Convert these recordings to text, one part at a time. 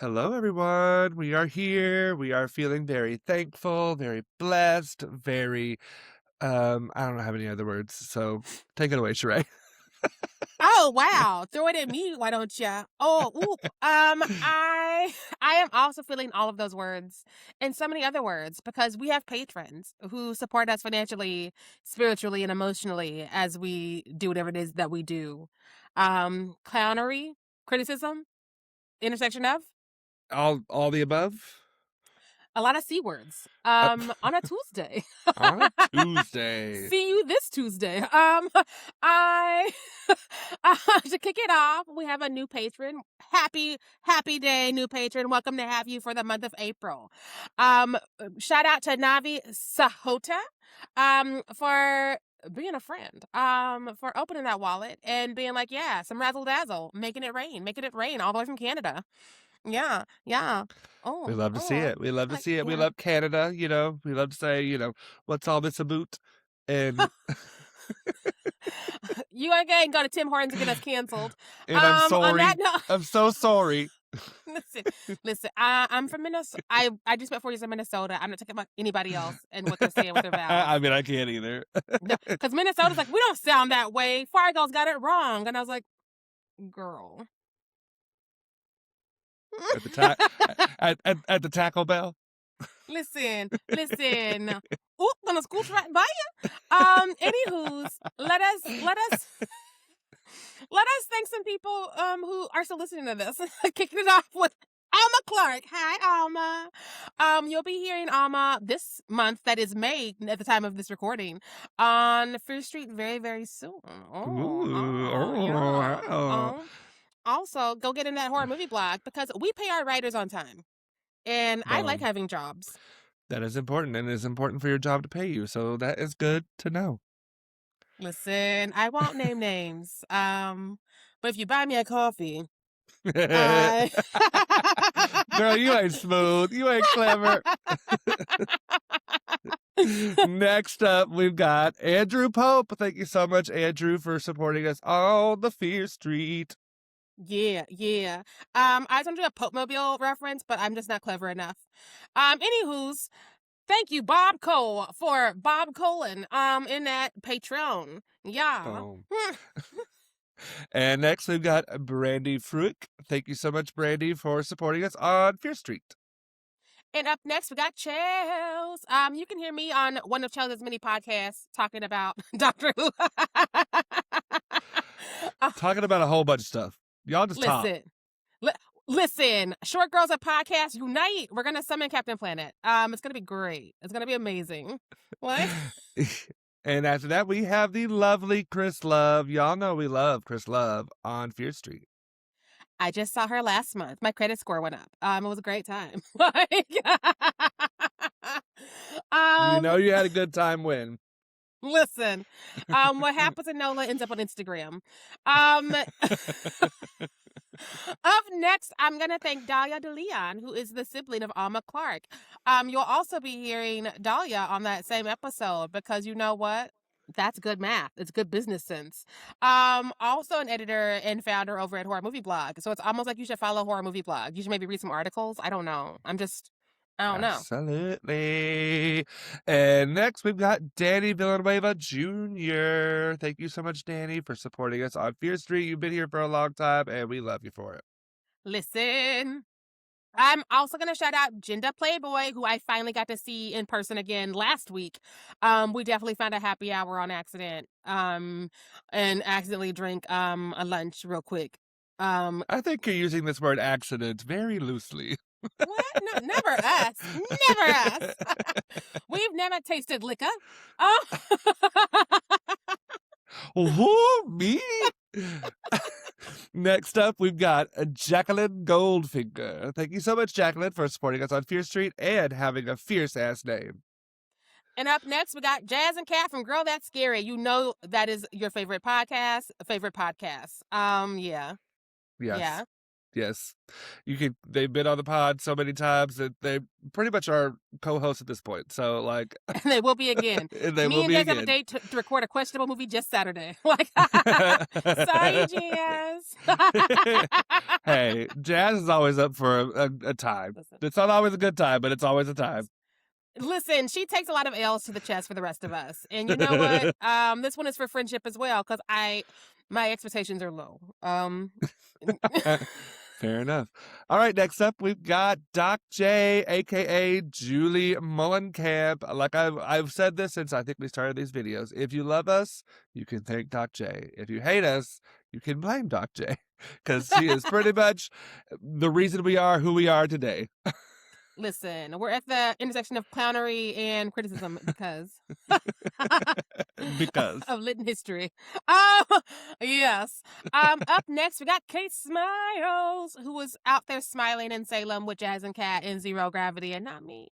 Hello, everyone. We are here. We are feeling very thankful, very blessed, very, I don't have any other words. So take it away, Sheree. Oh, wow. Throw it at me, why don't you? Oh, oop. I am also feeling all of those words and so many other words because we have patrons who support us financially, spiritually, and emotionally as we do whatever it is that we do. Clownery, criticism, intersection of All the above a lot of C words. uh, On a Tuesday. on a Tuesday. See you this Tuesday. I to kick it off, we have a new patron. Happy day, new patron. Welcome to have you for the month of April. Shout out to Navi Sahota for being a friend, for opening that wallet and being like, yeah, some razzle dazzle, making it rain all the way from Canada. Yeah, yeah. We Oh, love to see oh, it. We love to see it. We yeah. love Canada. We love to say, what's all this about? And You again go to Tim Hortons and get us canceled. and I'm On that sorry. note, I'm so sorry. listen. I'm from Minnesota. I just spent 4 years in Minnesota. I'm not talking about anybody else and what they're saying with their vowels. I mean, I can't either. Because Minnesota's like, we don't sound that way. Fargo's got it wrong, and I was like, girl. At the at the Taco Bell. Listen. Oop, gonna scooch right by you. Anywho's, let us thank some people who are still listening to this. Kicking it off with Alma Clark. Hi, Alma. You'll be hearing Alma this month, that is May at the time of this recording, on Fear Street very, very soon. Yeah. Wow. Also, go get in that horror movie blog because we pay our writers on time. And I like Boom. having jobs. That is important, and it is important for your job to pay you. So that is good to know. Listen, I won't name names. But if you buy me a coffee, I Girl, you ain't smooth. You ain't clever. Next up, we've got Andrew Pope. Thank you so much, Andrew, for supporting us on the Fear Street. Yeah. I was gonna do a Pope Mobile reference, but I'm just not clever enough. Anywho's, thank you, Bob Cole, for Bob Colin, in that Patreon. Yeah. Boom. And next, we've got Brandy Fruick. Thank you so much, Brandy, for supporting us on Fear Street. And up next, we got Chels. You can hear me on one of Chels' many podcasts talking about Doctor Who. Talking about a whole bunch of stuff. Y'all just talk. Listen, Short Girls at Podcast Unite. We're gonna summon Captain Planet. It's gonna be great. It's gonna be amazing. What? And after that, we have the lovely Chris Love. Y'all know we love Chris Love on Fear Street. I just saw her last month. My credit score went up. It was a great time. You know you had a good time when. Listen, what happens in NOLA ends up on Instagram. Up next, I'm going to thank Dahlia DeLeon, who is the sibling of Alma Clark. You'll also be hearing Dahlia on that same episode because you know what? That's good math. It's good business sense. Also an editor and founder over at Horror Movie Blog. So it's almost like you should follow Horror Movie Blog. You should maybe read some articles. I don't know. I don't know. Absolutely. And next, we've got Danny Villanueva Jr. Thank you so much, Danny, for supporting us on Fear Street. You've been here for a long time, and we love you for it. Listen. I'm also going to shout out Jinda Playboy, who I finally got to see in person again last week. We definitely found a happy hour on accident and accidentally drank a lunch real quick. I think you're using this word accident very loosely. What? No, never us. Never us. We've never tasted liquor. Oh. Who? Me? Next up, we've got Jacqueline Goldfinger. Thank you so much, Jacqueline, for supporting us on Fear Street and having a fierce-ass name. And up next, we got Jazz and Cat from Girl That's Scary. You know that is your favorite podcast. Yeah. Yes. Yeah. Yes. They've been on the pod so many times that they pretty much are co-hosts at this point. So like And they will be again. and they Me will and be Jazz have a again. date to record a questionable movie just Saturday. Like, sorry, Jazz. Hey, Jazz is always up for a time. Listen. It's not always a good time, but it's always a time. Listen, she takes a lot of L's to the chest for the rest of us. And you know what? This one is for friendship as well, because my expectations are low. Fair enough. All right, next up we've got Doc J, aka Julie Mullenkamp. Like I've said this since I think we started these videos. If you love us, you can thank Doc J. If you hate us, you can blame Doc J. Because she is pretty much the reason we are who we are today. Listen, we're at the intersection of clownery and criticism because Because of lit history. Yes. Up next we got Kate Smiles, who was out there smiling in Salem with Jazz and Cat in Zero Gravity, and not me.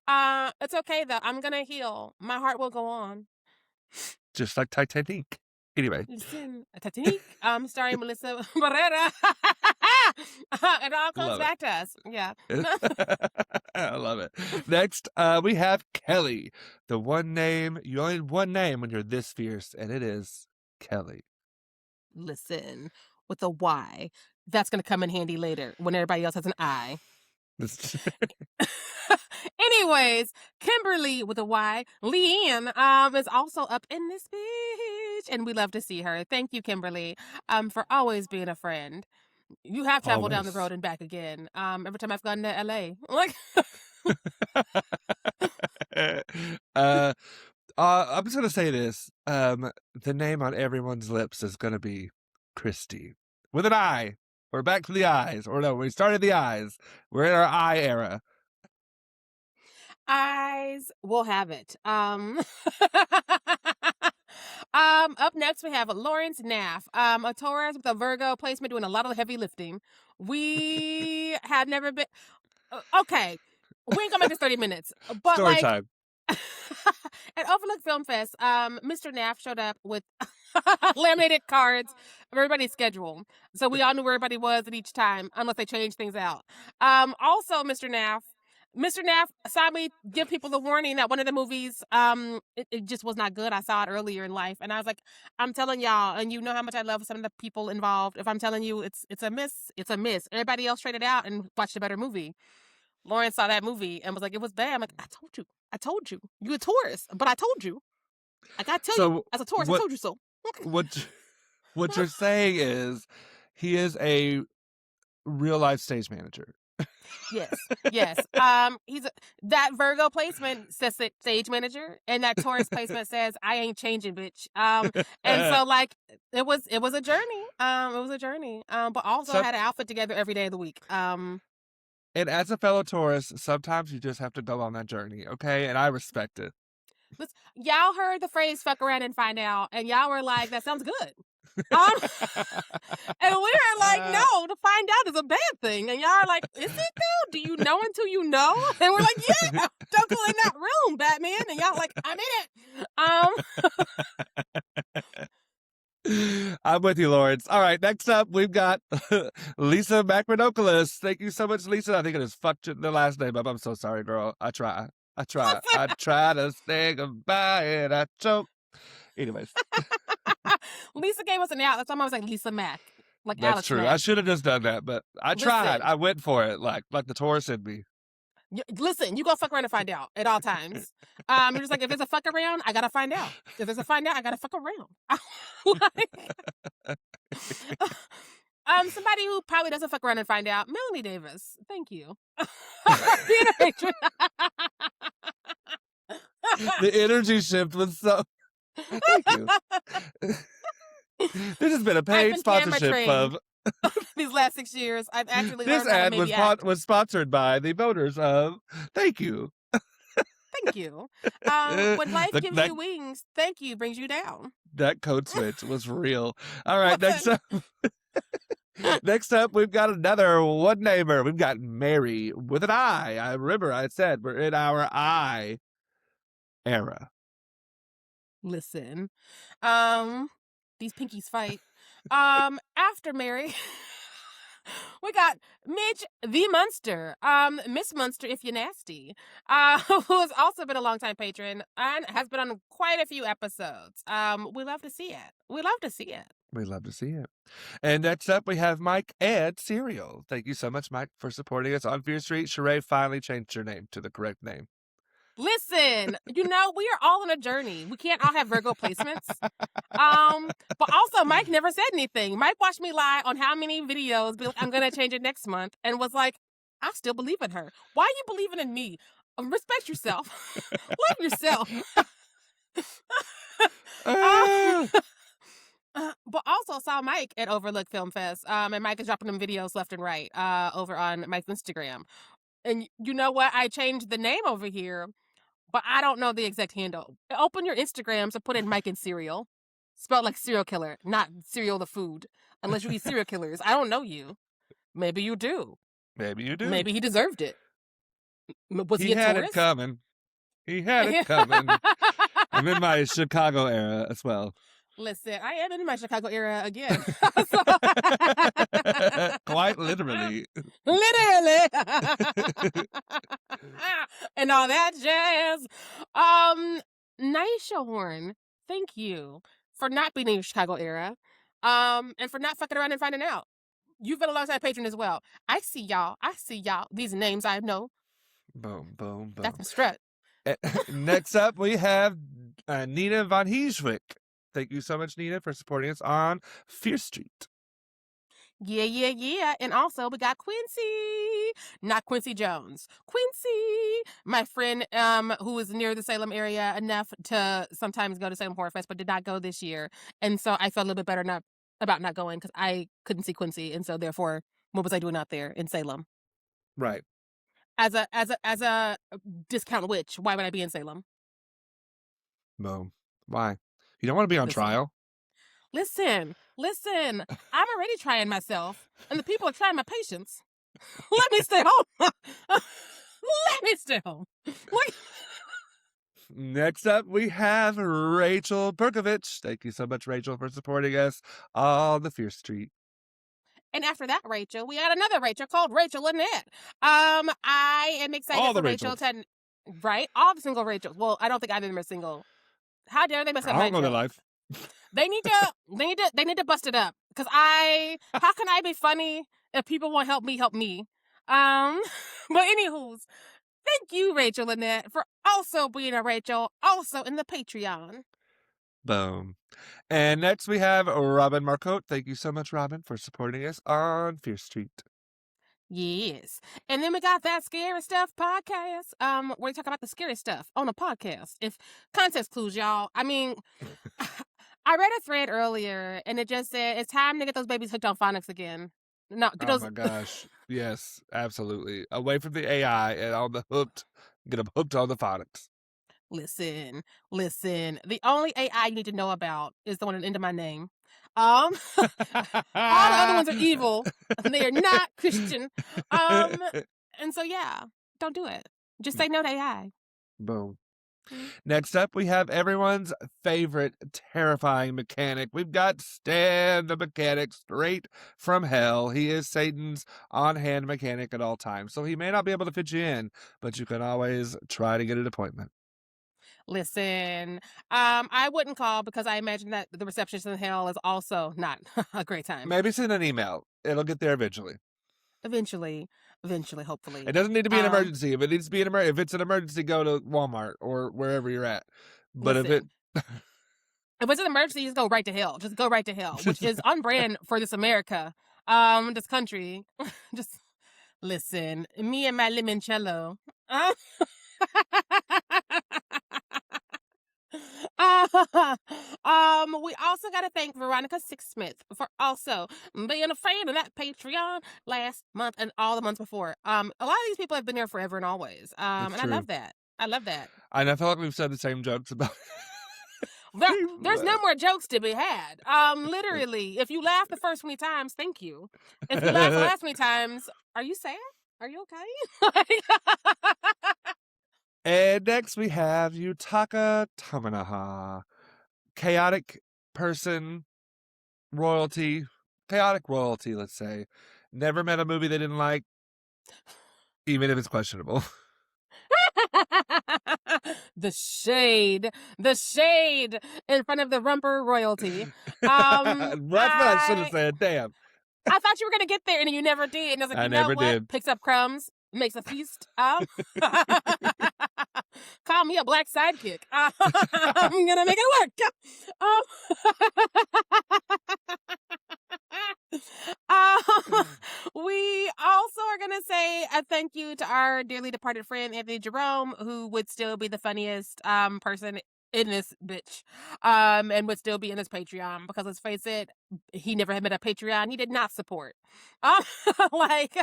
It's okay though. I'm gonna heal. My heart will go on. just like Titanic. Anyway. Listen, Titanic, starring Melissa Barrera. It all comes Love it. back to us. Yeah. I love it. Next, we have Kelly. The one name, you only have one name when you're this fierce, and it is Kelly. Listen, with a Y. That's going to come in handy later when everybody else has an I. Anyways, Kimberly with a Y, Leanne, is also up in this bitch, and we love to see her. Thank you, Kimberly, for always being a friend. You have traveled down the road and back again. Every time I've gone to LA, like. I'm just gonna say this. The name on everyone's lips is gonna be Christy with an I. We're back to the eyes, or no, we started the eyes. We're in our eye era. Eyes will have it. Up next we have Lawrence Naff, a Taurus with a Virgo placement doing a lot of heavy lifting. We had never been. Okay, we ain't gonna make this 30 minutes, but Story like. time. At Overlook Film Fest, Mr. Naff showed up with laminated cards of everybody's schedule. So we all knew where everybody was at each time, unless they changed things out. Also, Mr. Naff saw me give people the warning that one of the movies, it just was not good. I saw it earlier in life. And I was like, I'm telling y'all, and you know how much I love some of the people involved. If I'm telling you it's a miss, it's a miss. Everybody else traded out and watched a better movie. Lauren saw that movie and was like, it was bad. I'm like, I told you. You a Taurus, but I told you. I gotta tell you, as a Taurus, I told you so. What you're saying is he is a real life stage manager. Yes. He's that Virgo placement says stage manager, and that Taurus placement says I ain't changing, bitch. And so like it was a journey. But also had an outfit together every day of the week. And as a fellow Taurus, sometimes you just have to go on that journey, okay? And I respect it. Y'all heard the phrase "fuck around and find out," and y'all were like, "That sounds good." And we were like, "No, to find out is a bad thing." And y'all are like, "Is it though? Do you know until you know?" And we're like, "Yeah, don't go in that room, Batman." And y'all like, "I'm in it." I'm with you, Lawrence. All right, next up, we've got Lisa Macronopoulos. Thank you so much, Lisa. I think it is fucked the last name up. I'm so sorry, girl. I try to say goodbye and I choke. Anyways. Lisa gave us an out. That's why I was like Lisa Mac. Like That's Alex true. Mack. I should have just done that, but I tried. I went for it, like the Taurus in me. Listen, you gonna fuck around and find out at all times. You're just like, if there's a fuck around, I gotta find out. If there's a find out, I gotta fuck around. Somebody who probably doesn't fuck around and find out, Melanie Davis. Thank you. Being a patron. The energy shift was so. Thank you. This has been a paid sponsorship of these last 6 years. I've actually this learned how to was sponsored by the voters of. Thank you. Thank you. When life gives you wings, thank you brings you down. That code switch was real. All right, next up, we've got another one namer. We've got Mary with an I. I remember I said we're in our I era. Listen, these pinkies fight. After Mary, We got Midge the Munster, Miss Munster if you're nasty, who has also been a longtime patron and has been on quite a few episodes. We love to see it. We love to see it. We love to see it. And next up, we have Mike and Serial. Thank you so much, Mike, for supporting us on Fear Street. Sheree finally changed your name to the correct name. Listen, we are all on a journey. We can't all have Virgo placements. But also Mike never said anything. Mike watched me lie on how many videos, be like, I'm gonna change it next month, and was like, I still believe in her. Why are you believing in me? Respect yourself. Love yourself. But also saw Mike at Overlook Film Fest. And Mike is dropping them videos left and right over on Mike's Instagram. And you know what? I changed the name over here, but I don't know the exact handle. Open your Instagrams and put in Mike and Cereal. Spelled like serial killer, not cereal the food. Unless you eat serial killers. I don't know you. Maybe you do. Maybe you do. Maybe he deserved it. Was he a had Taurus? it coming. He had it coming. I'm in my Chicago era as well. Listen, I am in my Chicago era again. Quite literally. Literally. And all that jazz. Naisha Horn, thank you for not being in your Chicago era. And for not fucking around and finding out. You've been a long-time patron as well. I see y'all. These names I know. Boom, boom, boom. That's a strut. Next up, we have Nina Von Heeswick. Thank you so much, Nina, for supporting us on Fear Street. Yeah. And also we got Quincy, not Quincy Jones. Quincy, my friend who is near the Salem area enough to sometimes go to Salem Horror Fest, but did not go this year. And so I felt a little bit better about not going because I couldn't see Quincy. And so therefore, what was I doing out there in Salem? Right. As a discount witch, why would I be in Salem? Boom. Why? You don't want to be on trial? Listen. I'm already trying myself, and the people are trying my patience. Let me stay home. Let me stay home. Next up, we have Rachel Berkovich. Thank you so much, Rachel, for supporting us on the Fear Street. And after that, Rachel, we had another Rachel called Rachel Lynette. I am excited for Rachel to... Right? All the single Rachels. Well, I don't think either of them are single. How dare they mess up my I don't know their life. They need to bust it up. Because how can I be funny if people won't help me? But anywho's, thank you, Rachel Lynette, for also being a Rachel, also in the Patreon. Boom. And next we have Robin Marcotte. Thank you so much, Robin, for supporting us on Fear Street. Yes. And then we got that Scary Stuff podcast, where we talk about the scary stuff on a podcast. If context clues, y'all. I mean, I read a thread earlier, and it just said, it's time to get those babies hooked on phonics again. No, oh my gosh. Yes, absolutely. Away from the AI and on the hooked. Get them hooked on the phonics. Listen. The only AI you need to know about is the one at the end of my name. All the other ones are evil. They are not Christian. And so yeah, don't do it. Just say no to AI. Boom. Next up, we have everyone's favorite terrifying mechanic. We've got Stan the Mechanic straight from hell. He is Satan's on-hand mechanic at all times. So he may not be able to fit you in, but you can always try to get an appointment. Listen, I wouldn't call because I imagine that the receptionist in hell is also not a great time. Maybe send an email. It'll get there eventually. Eventually, hopefully. It doesn't need to be an emergency. If it needs to be if it's an emergency, go to Walmart or wherever you're at. But if it's an emergency, just go right to hell. Just go right to hell, which is on brand for this America, this country. Just listen, me and my limoncello. We also got to thank Veronica Sixsmith for also being a fan of that Patreon last month and all the months before. A lot of these people have been there forever and always. And true. I love that. And I feel like we've said the same jokes about There's no more jokes to be had. Literally, if you laugh the first 20 times, thank you. If you laugh the last 20 times, are you sad? Are you okay? And next we have Yutaka Tamanaha. Chaotic royalty, let's say. Never met a movie they didn't like, even if it's questionable. The shade in front of the rumper royalty. That's what I should have said. Damn. I thought you were gonna get there, and you never did. And I was like, I you know never what? did. Picks up crumbs, makes a feast. Call me a black sidekick. I'm gonna make it work. We also are gonna say a thank you to our dearly departed friend Anthony Jerome, who would still be the funniest person in this bitch, and would still be in this Patreon, because let's face it, he never had met a Patreon he did not support. Like,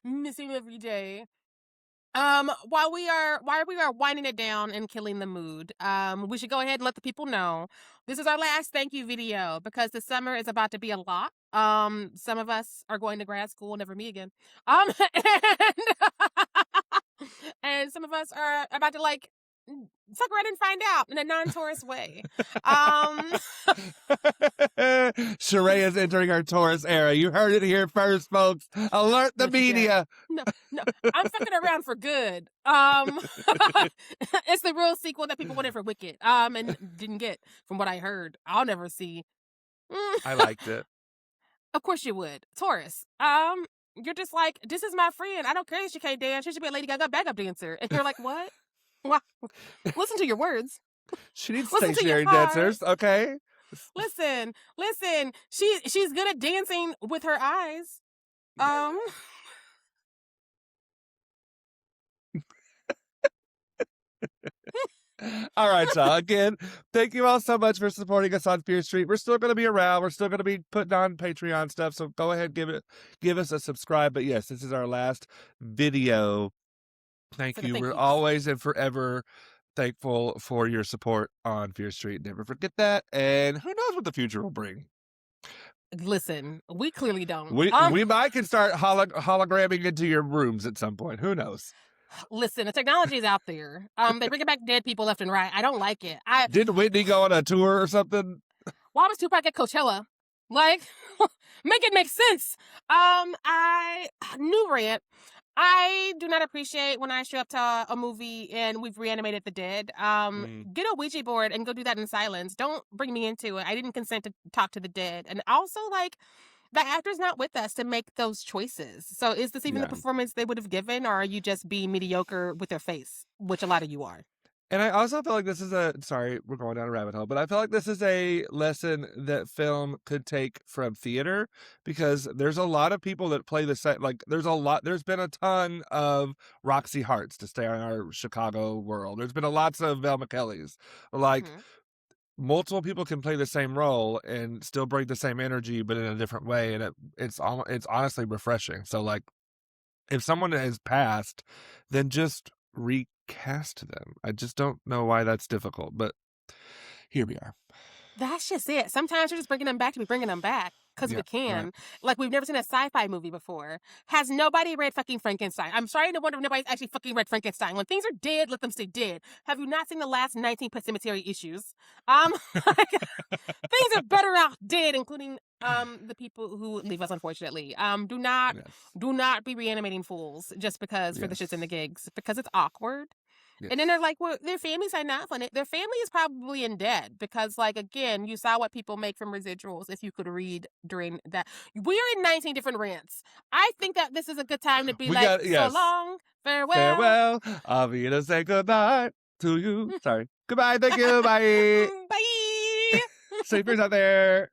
miss him every day. While we are winding it down and killing the mood, we should go ahead and let the people know this is our last thank you video, because the summer is about to be a lot. Some of us are going to grad school, never me again. And, and some of us are about to like fuck around and find out in a non-Taurus way. Sheree is entering our Taurus era. You heard it here first, folks. Alert the media. No, I'm fucking around for good. It's the real sequel that people wanted for Wicked, and didn't get, from what I heard. I'll never see. I liked it. Of course you would. Taurus. You're just like, this is my friend. I don't care if she can't dance. She should be a Lady Gaga backup dancer. And you're like, what? Wow. Listen to your words. She needs Listen to stationary your heart. dancers, okay? Listen. She's good at dancing with her eyes. All right, y'all. Again, thank you all so much for supporting us on Fear Street. We're still going to be around. We're still going to be putting on Patreon stuff. So go ahead, give us a subscribe. But yes, this is our last video. Thank you. We're always and forever thankful for your support on Fear Street. Never forget that. And who knows what the future will bring. Listen, we clearly don't. We might can start hologramming into your rooms at some point. Who knows? Listen, the technology is out there. They bring back dead people left and right. I don't like it. Didn't Whitney go on a tour or something? Why was Tupac at Coachella? Like, make it make sense. New rant. I do not appreciate when I show up to a movie and we've reanimated the dead. Get a Ouija board and go do that in silence. Don't bring me into it. I didn't consent to talk to the dead. And also, like, the actor's not with us to make those choices. So is this even the performance they would have given, or are you just being mediocre with their face, which a lot of you are? And I also feel like this is sorry, we're going down a rabbit hole, but I feel like this is a lesson that film could take from theater, because there's a lot of people that play the set. Like, there's been a ton of Roxy Harts, to stay on our Chicago world. There's been lots of Velma Kellys. Like, multiple people can play the same role and still bring the same energy, but in a different way. And it's honestly refreshing. So, like, if someone has passed, then just recast them. I just don't know why that's difficult, but here we are. That's just it. Sometimes you're just bringing them back to be bringing them back because we can. Right. Like, we've never seen a sci-fi movie before. Has nobody read fucking Frankenstein? I'm starting to wonder if nobody's actually fucking read Frankenstein. When things are dead, let them stay dead. Have you not seen the last 19 Pet Cemetery issues? Things are better out dead, including the people who leave us, unfortunately. Do not be reanimating fools just because for the shits and the gigs, because it's awkward. Yes. And then they're like, well, their families are not on it. Their family is probably in debt because, like, again, you saw what people make from residuals if you could read during that. We are in 19 different rants. I think that this is a good time to be so long, farewell. Farewell. I'll be to say goodbye to you. Sorry. Goodbye. Thank you. Bye. Bye. Safers out there.